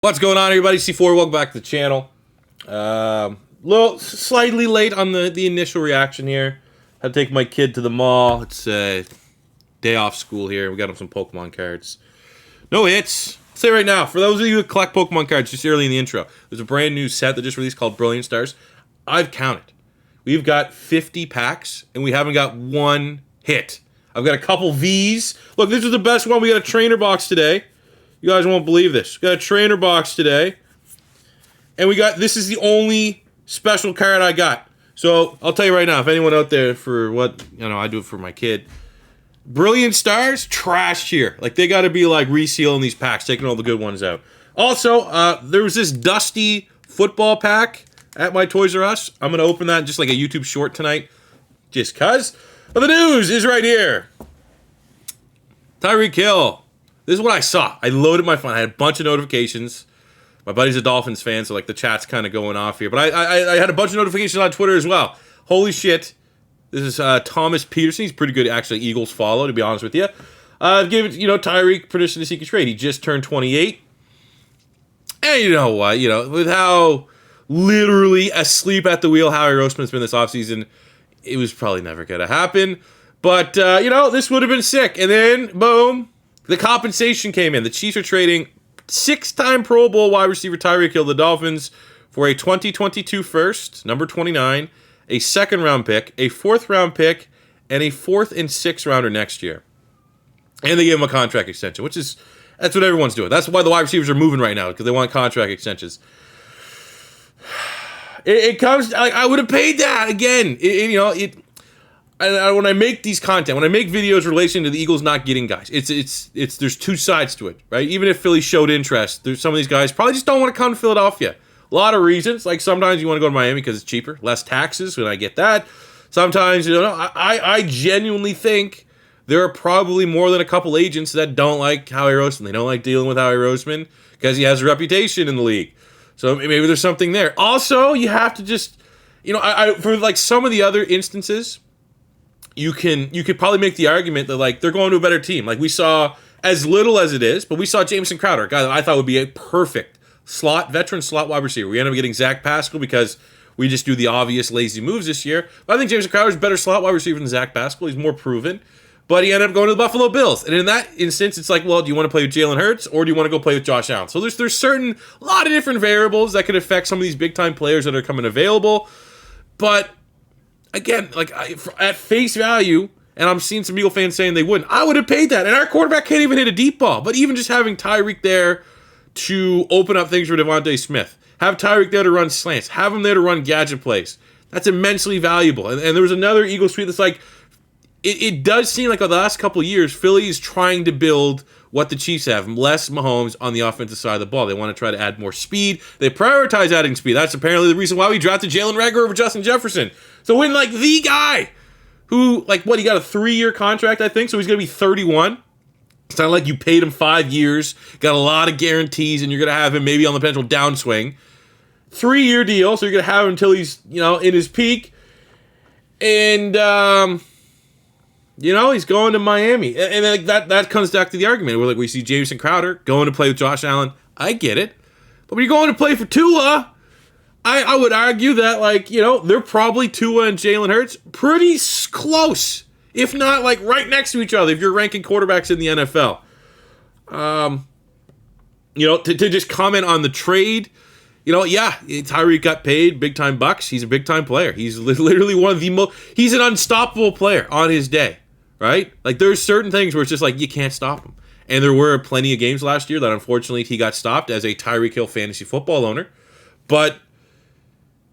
What's going on, everybody? C4, welcome back to the channel. Slightly late on the initial reaction here. Had to take my kid to the mall. It's a day off school here. We got him some Pokemon cards. No hits. I'll say right now, for those of you who collect Pokemon cards, just early in the intro, there's a brand new set that just released called Brilliant Stars. I've counted. We've got 50 packs, and we haven't got one hit. I've got a couple Vs. Look, this is the best one. We got a trainer box today. You guys won't believe this. We got a trainer box today. And this is the only special card I got. So, I'll tell you right now, if anyone out there for what, I do it for my kid. Brilliant Stars, trash here. Like, they got to be, resealing these packs, taking all the good ones out. Also, there was this dusty football pack at my Toys R Us. I'm going to open that in just like a YouTube short tonight. Just cuz. But the news is right here. Tyreek Hill. This is what I saw. I loaded my phone. I had a bunch of notifications. My buddy's a Dolphins fan, so the chat's kind of going off here. But I had a bunch of notifications on Twitter as well. Holy shit. This is Thomas Peterson. He's pretty good, actually, Eagles follow, to be honest with you. Gave it, Tyreek prediction to seek a trade. He just turned 28. And you know what? With how literally asleep at the wheel Howie Roseman's been this offseason, it was probably never going to happen. But, this would have been sick. And then, boom. The compensation came in. The Chiefs are trading 6-time Pro Bowl wide receiver Tyreek Hill to the Dolphins for a 2022 first, number 29, a second-round pick, a fourth-round pick, and a fourth and sixth rounder next year. And they gave him a contract extension, that's what everyone's doing. That's why the wide receivers are moving right now, because they want contract extensions. It comes, I would have paid that again. When I make these content, when I make videos relating to the Eagles not getting guys, there's two sides to it, right? Even if Philly showed interest, there's some of these guys probably just don't want to come to Philadelphia. A lot of reasons, like sometimes you want to go to Miami because it's cheaper, less taxes, and I get that. Sometimes, I genuinely think there are probably more than a couple agents that don't like Howie Roseman. They don't like dealing with Howie Roseman because he has a reputation in the league. So maybe there's something there. Also, you have to just, for some of the other instances, you could probably make the argument that they're going to a better team. We saw, as little as it is, but we saw Jamison Crowder, a guy that I thought would be a perfect veteran slot wide receiver. We ended up getting Zach Pascal because we just do the obvious lazy moves this year. But I think Jamison Crowder is a better slot wide receiver than Zach Pascal. He's more proven. But he ended up going to the Buffalo Bills. And in that instance, it's well, do you want to play with Jalen Hurts or do you want to go play with Josh Allen? So there's a lot of different variables that could affect some of these big-time players that are coming available. But again, at face value, and I'm seeing some Eagle fans saying they wouldn't, I would have paid that. And our quarterback can't even hit a deep ball. But even just having Tyreek there to open up things for Devontae Smith, have Tyreek there to run slants, have him there to run gadget plays, that's immensely valuable. And there was another Eagles tweet that's it does seem like the last couple of years, Philly is trying to build what the Chiefs have, less Mahomes on the offensive side of the ball. They want to try to add more speed. They prioritize adding speed. That's apparently the reason why we drafted Jalen Reagor over Justin Jefferson. So when the guy who, he got a 3-year contract, I think, so he's going to be 31. It's not like you paid him 5 years, got a lot of guarantees, and you're going to have him maybe on the potential downswing. 3-year deal, so you're going to have him until he's, in his peak. And, he's going to Miami. And that comes back to the argument where, we see Jamison Crowder going to play with Josh Allen. I get it. But when you're going to play for Tua, I would argue that, they're probably Tua and Jalen Hurts pretty close, if not, right next to each other, if you're ranking quarterbacks in the NFL. To just comment on the trade, Tyreek got paid big-time bucks. He's a big-time player. He's literally one of the most, he's an unstoppable player on his day, right? There's certain things where it's just you can't stop him. And there were plenty of games last year that, unfortunately, he got stopped as a Tyreek Hill fantasy football owner. But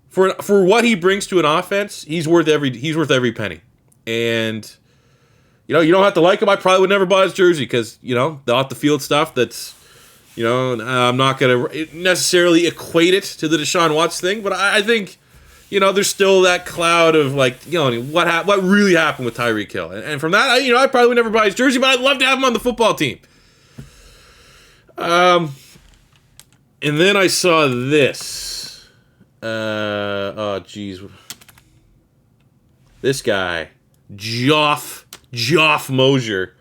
for what he brings to an offense, he's worth every penny. And you don't have to like him. I probably would never buy his jersey because the off the field stuff that's I'm not going to necessarily equate it to the Deshaun Watson thing, but I think there's still that cloud of what really happened with Tyreek Hill, and from that I probably would never buy his jersey, but I'd love to have him on the football team. And then I saw this. Oh, geez. This guy, Joff Mosier,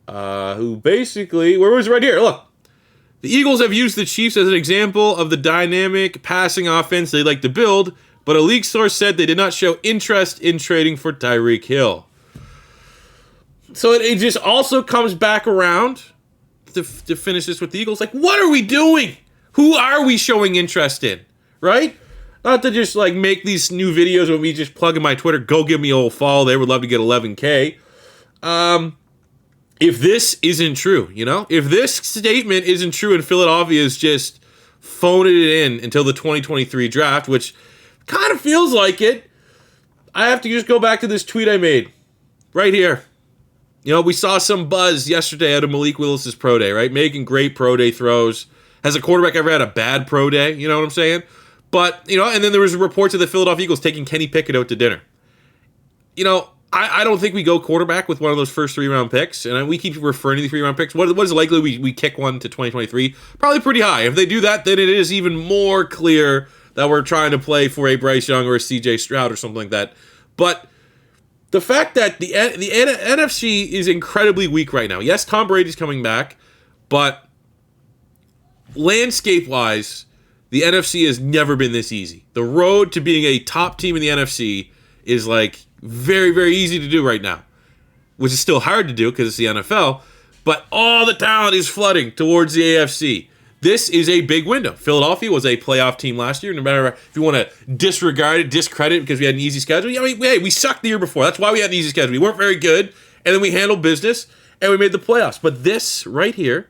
who basically, where was it right here? Look, The Eagles have used the Chiefs as an example of the dynamic passing offense they like to build, but a league source said they did not show interest in trading for Tyreek Hill. So it just also comes back around to finish this with the Eagles. Like, what are we doing? Who are we showing interest in? Right? Not to just like make these new videos with me just plugging my Twitter. Go give me a old follow there. Would love to get 11K. If this isn't true, if this statement isn't true and Philadelphia is just phoning it in until the 2023 draft, which kind of feels like it, I have to just go back to this tweet I made right here. We saw some buzz yesterday out of Malik Willis's pro day, right? Making great pro day throws. Has a quarterback ever had a bad pro day? You know what I'm saying? But, and then there was reports of the Philadelphia Eagles taking Kenny Pickett out to dinner. I don't think we go quarterback with one of those first 3-round picks, and we keep referring to the 3-round picks. What is likely we kick one to 2023? Probably pretty high. If they do that, then it is even more clear that we're trying to play for a Bryce Young or a CJ Stroud or something like that. But the fact that the NFC is incredibly weak right now. Yes, Tom Brady's coming back, but landscape-wise, the NFC has never been this easy. The road to being a top team in the NFC is like very, very easy to do right now, which is still hard to do because it's the NFL, but all the talent is flooding towards the AFC. This is a big window. Philadelphia was a playoff team last year. No matter if you want to disregard it, discredit it because we had an easy schedule. We sucked the year before. That's why we had an easy schedule. We weren't very good, and then we handled business, and we made the playoffs. But this right here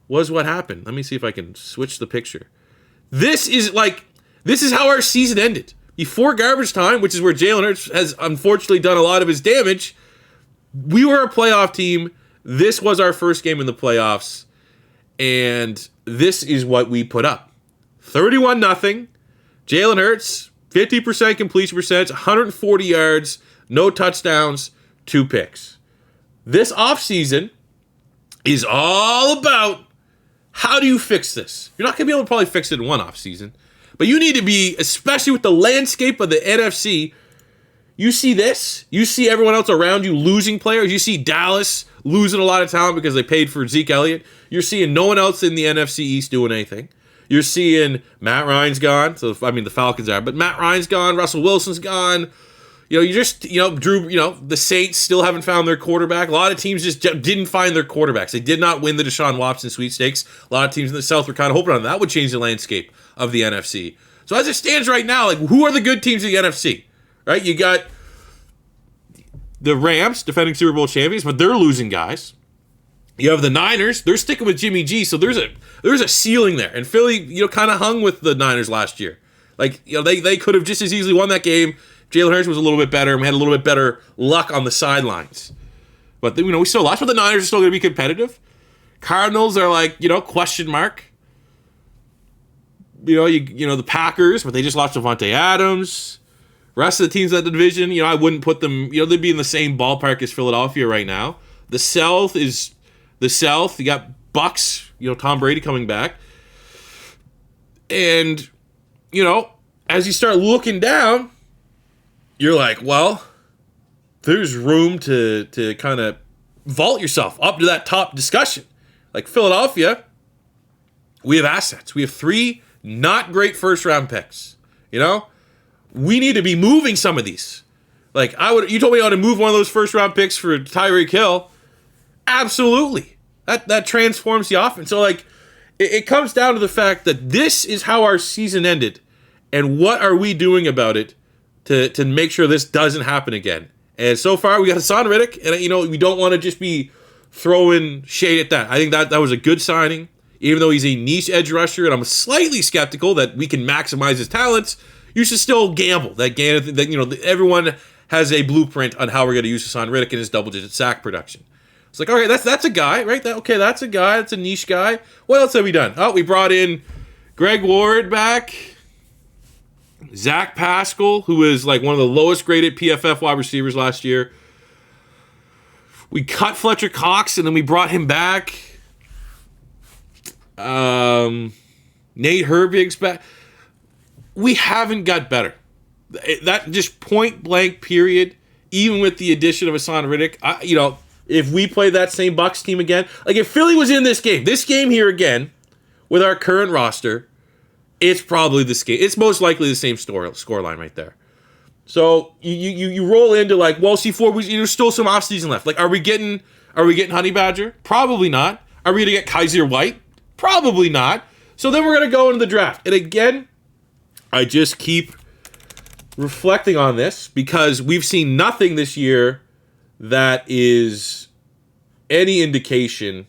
was what happened. Let me see if I can switch the picture. This is how our season ended. Before garbage time, which is where Jalen Hurts has unfortunately done a lot of his damage, we were a playoff team. This was our first game in the playoffs, and this is what we put up. 31-0. Jalen Hurts, 50% completion percentage, 140 yards, no touchdowns, 2 picks. This offseason is all about how do you fix this? You're not going to be able to probably fix it in one offseason, but you need to be, especially with the landscape of the NFC, you see this, you see everyone else around you losing players, you see Dallas losing a lot of talent because they paid for Zeke Elliott, you're seeing no one else in the NFC East doing anything, you're seeing Matt Ryan's gone, the Falcons are, but Matt Ryan's gone, Russell Wilson's gone, Drew, the Saints still haven't found their quarterback. A lot of teams just didn't find their quarterbacks. They did not win the Deshaun Watson sweepstakes. A lot of teams in the South were kind of hoping on that would change the landscape of the NFC. So as it stands right now, who are the good teams in the NFC? Right? You got the Rams, defending Super Bowl champions, but they're losing guys. You have the Niners. They're sticking with Jimmy G, so there's a ceiling there. And Philly, kind of hung with the Niners last year. They could have just as easily won that game. Jalen Hurts was a little bit better, and we had a little bit better luck on the sidelines. But, we still lost, but the Niners are still going to be competitive. Cardinals are question mark. The Packers, but they just lost Devontae Adams. Rest of the teams in that division, I wouldn't put them, they'd be in the same ballpark as Philadelphia right now. The South is the South. You got Bucks, Tom Brady coming back. And, as you start looking down, you're like, well, there's room to kind of vault yourself up to that top discussion. Like Philadelphia, we have assets. We have 3 not great first-round picks. We need to be moving some of these. You told me I ought to move one of those first-round picks for Tyreek Hill. Absolutely. That transforms the offense. So, it comes down to the fact that this is how our season ended, and what are we doing about it to make sure this doesn't happen again. And so far, we got Hassan Riddick, and we don't want to just be throwing shade at that. I think that was a good signing, even though he's a niche edge rusher, and I'm slightly skeptical that we can maximize his talents. You should still gamble that everyone has a blueprint on how we're going to use Hassan Riddick in his double-digit sack production. It's all right, that's a guy, right? That's a guy. That's a niche guy. What else have we done? Oh, we brought in Greg Ward back. Zach Pascal, who is one of the lowest graded PFF wide receivers last year. We cut Fletcher Cox, and then we brought him back. Nate Herbig's back. We haven't got better. That just point blank period, even with the addition of Hassan Riddick, if we play that same Bucs team again, if Philly was in this game here again, with our current roster, it's probably the same. It's most likely the same score line right there. So you roll into like, well, C4, there's still some offseason left. Like, are we getting Honey Badger? Probably not. Are we gonna get Kaiser White? Probably not. So then we're gonna go into the draft. And again, I just keep reflecting on this because we've seen nothing this year that is any indication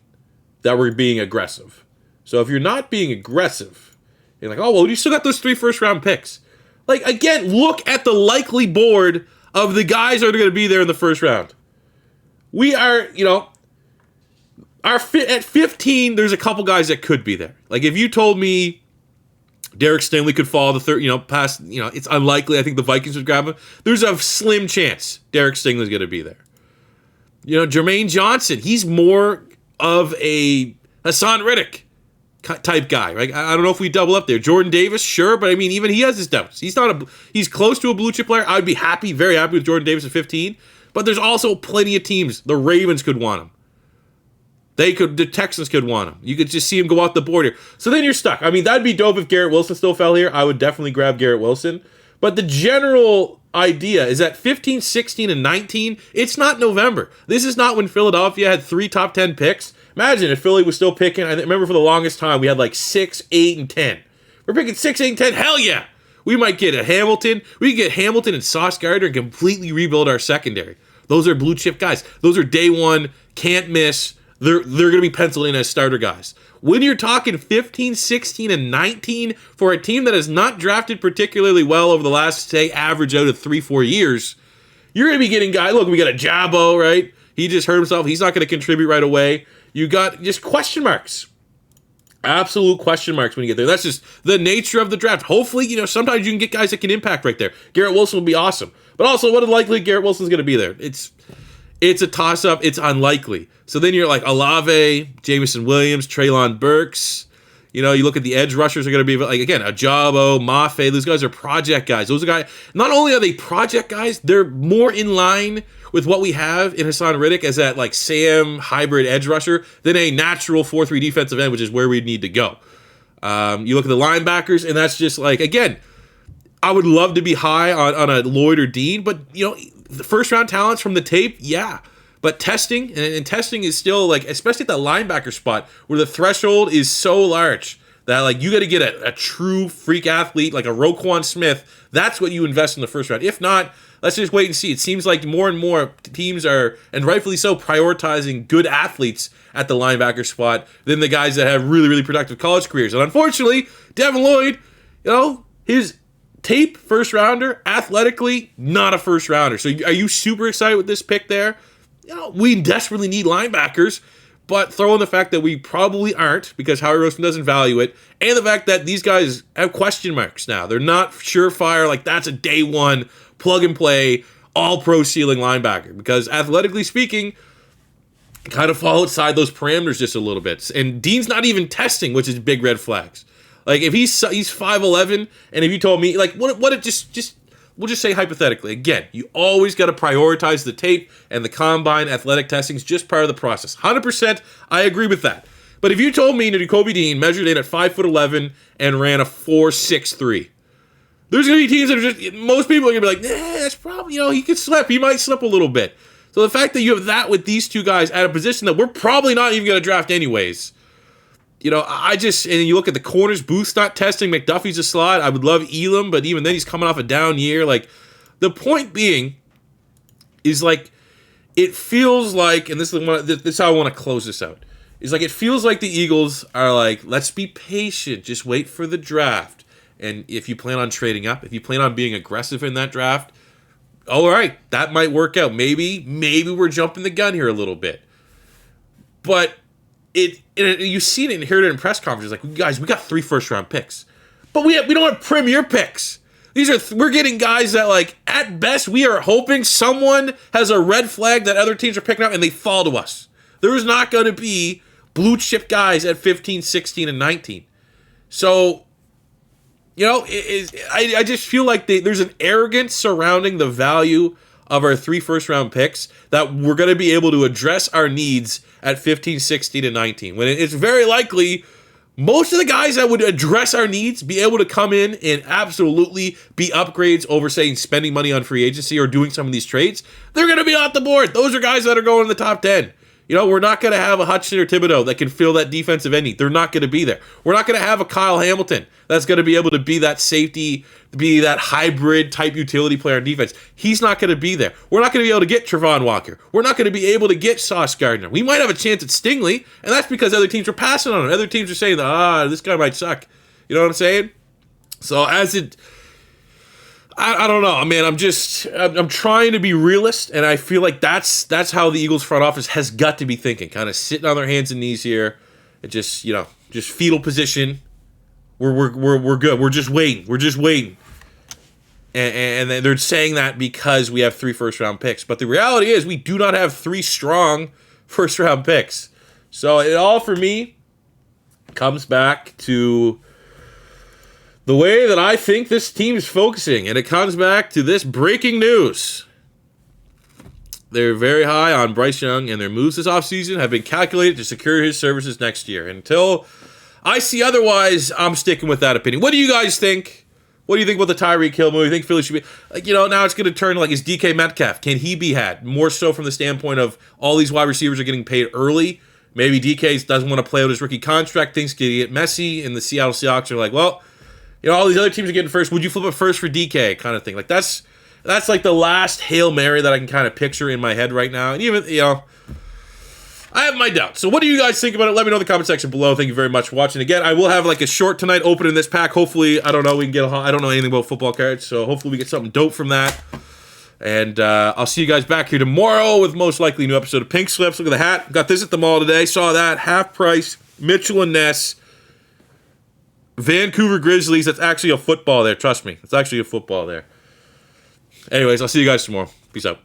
that we're being aggressive. So if you're not being aggressive, you're like, oh, well, you still got those 3 first-round picks. Like, again, look at the likely board of the guys that are going to be there in the first round. We are, at 15, there's a couple guys that could be there. Like, if you told me Derek Stingley could fall the third, past, it's unlikely. I think the Vikings would grab him. There's a slim chance Derek Stingley's going to be there. Jermaine Johnson, he's more of a Hassan Riddick type guy, right? I don't know if we double up there. Jordan Davis, sure, but I mean, even he has his doubts. He's close to a blue chip player. I'd be very happy with Jordan Davis at 15, but there's also plenty of teams. The Ravens could want him. The Texans could want him. You could just see him go out the board here. So then you're stuck. I mean, that'd be dope if Garrett Wilson still fell here. I would definitely grab Garrett Wilson. But the general idea is that 15, 16, and 19, it's not November. This is not when Philadelphia had 3 top 10 picks. Imagine if Philly was still picking. I remember for the longest time, we had like 6, 8, and 10. We're picking 6, 8, and 10. Hell yeah. We might get a Hamilton. We can get Hamilton and Sauce Gardner and completely rebuild our secondary. Those are blue chip guys. Those are day one, can't miss. They're going to be penciled in as starter guys. When you're talking 15, 16, and 19 for a team that has not drafted particularly well over the last, say, average out of 3-4 years, you're going to be getting guys. Look, we got a Jabbo, right? He just hurt himself. He's not going to contribute right away. You got just question marks. Absolute question marks when you get there. That's just the nature of the draft. Hopefully, sometimes you can get guys that can impact right there. Garrett Wilson will be awesome. But also, what is likely Garrett Wilson's going to be there? It's a toss-up. It's unlikely. So then you're like Olave, Jameson Williams, Treylon Burks. You look at the edge rushers are going to be, like, again, Ajabo, Mafe. Those guys are project guys. Those are guys, not only are they project guys, they're more in line with what we have in Hassan Riddick as that, like, Sam hybrid edge rusher than a natural 4-3 defensive end, which is where we need to go. You look at the linebackers, and that's just like, again, I would love to be high on a Lloyd or Dean, but, the first-round talents from the tape, yeah. But testing, and testing is still, like, especially at the linebacker spot, where the threshold is so large that, like, you got to get a true freak athlete, like a Roquan Smith. That's what you invest in the first round. If not, let's just wait and see. It seems like more and more teams are, and rightfully so, prioritizing good athletes at the linebacker spot than the guys that have really, really productive college careers. And unfortunately, Devin Lloyd, his tape first rounder, athletically, not a first rounder. So are you super excited with this pick there? We desperately need linebackers, but throw in the fact that we probably aren't because Howie Roseman doesn't value it, and the fact that these guys have question marks now. They're not surefire, like that's a day one, plug and play, all pro ceiling linebacker because athletically speaking, kind of fall outside those parameters just a little bit. And Dean's not even testing, which is big red flags. Like if he's 5'11", and if you told me, like what it just we'll just say hypothetically, again, you always got to prioritize the tape and the combine athletic testing is just part of the process. 100%, I agree with that. But if you told me that Jacoby Dean measured in at 5'11" and ran a 4.63, there's going to be teams that are just, most people are going to be like, that's probably, he could slip. He might slip a little bit. So the fact that you have that with these two guys at a position that we're probably not even going to draft anyways, and you look at the corners, Booth's not testing, McDuffie's a slot. I would love Elam, but even then he's coming off a down year. Like, the point being is, like, it feels like, and this is how I want to close this out, is like it feels like the Eagles are like, let's be patient, just wait for the draft. And if you plan on trading up, if you plan on being aggressive in that draft, all right, that might work out. Maybe we're jumping the gun here a little bit. But you see it and hear it in press conferences, like, guys, we got 3 first-round picks. But we don't have premier picks. We're getting guys that, like, at best, we are hoping someone has a red flag that other teams are picking up and they fall to us. There is not going to be blue chip guys at 15, 16, and 19. So, I just feel like there's an arrogance surrounding the value of our 3 first-round picks that we're going to be able to address our needs at 15, 16, and 19. When it's very likely most of the guys that would address our needs, be able to come in and absolutely be upgrades over, saying, spending money on free agency or doing some of these trades, they're going to be off the board. Those are guys that are going in the top 10. You know, we're not going to have a Hutchinson or Thibodeau that can fill that defensive end need. They're not going to be there. We're not going to have a Kyle Hamilton that's going to be able to be that safety, be that hybrid type utility player on defense. He's not going to be there. We're not going to be able to get Trevon Walker. We're not going to be able to get Sauce Gardner. We might have a chance at Stingley, and that's because other teams are passing on him. Other teams are saying, this guy might suck. You know what I'm saying? So I don't know, man. I'm trying to be realist, and I feel like that's how the Eagles front office has got to be thinking. Kind of sitting on their hands and knees here, and just fetal position. We're good. We're just waiting. And they're saying that because we have 3 first-round picks. But the reality is we do not have 3 strong first-round picks. So it all, for me, comes back to the way that I think this team is focusing. And it comes back to this breaking news. They're very high on Bryce Young, and their moves this offseason have been calculated to secure his services next year. Until I see otherwise, I'm sticking with that opinion. What do you guys think? What do you think about the Tyreek Hill move? You think Philly should be, now it's going to turn is DK Metcalf. Can he be had? More so from the standpoint of all these wide receivers are getting paid early. Maybe DK doesn't want to play out his rookie contract. Things can get messy, and the Seattle Seahawks are like, well, all these other teams are getting first. Would you flip it first for DK? Kind of thing. That's like the last Hail Mary that I can kind of picture in my head right now. And even, I have my doubts. So what do you guys think about it? Let me know in the comment section below. Thank you very much for watching. Again, I will have a short tonight opening this pack. Hopefully, I don't know, we can get I don't know anything about football cards, so hopefully we get something dope from that. And I'll see you guys back here tomorrow with most likely a new episode of Pink Slips. Look at the hat. Got this at the mall today. Saw that. Half price. Mitchell and Ness. Vancouver Grizzlies. That's actually a football there. Trust me. It's actually a football there. Anyways, I'll see you guys tomorrow. Peace out.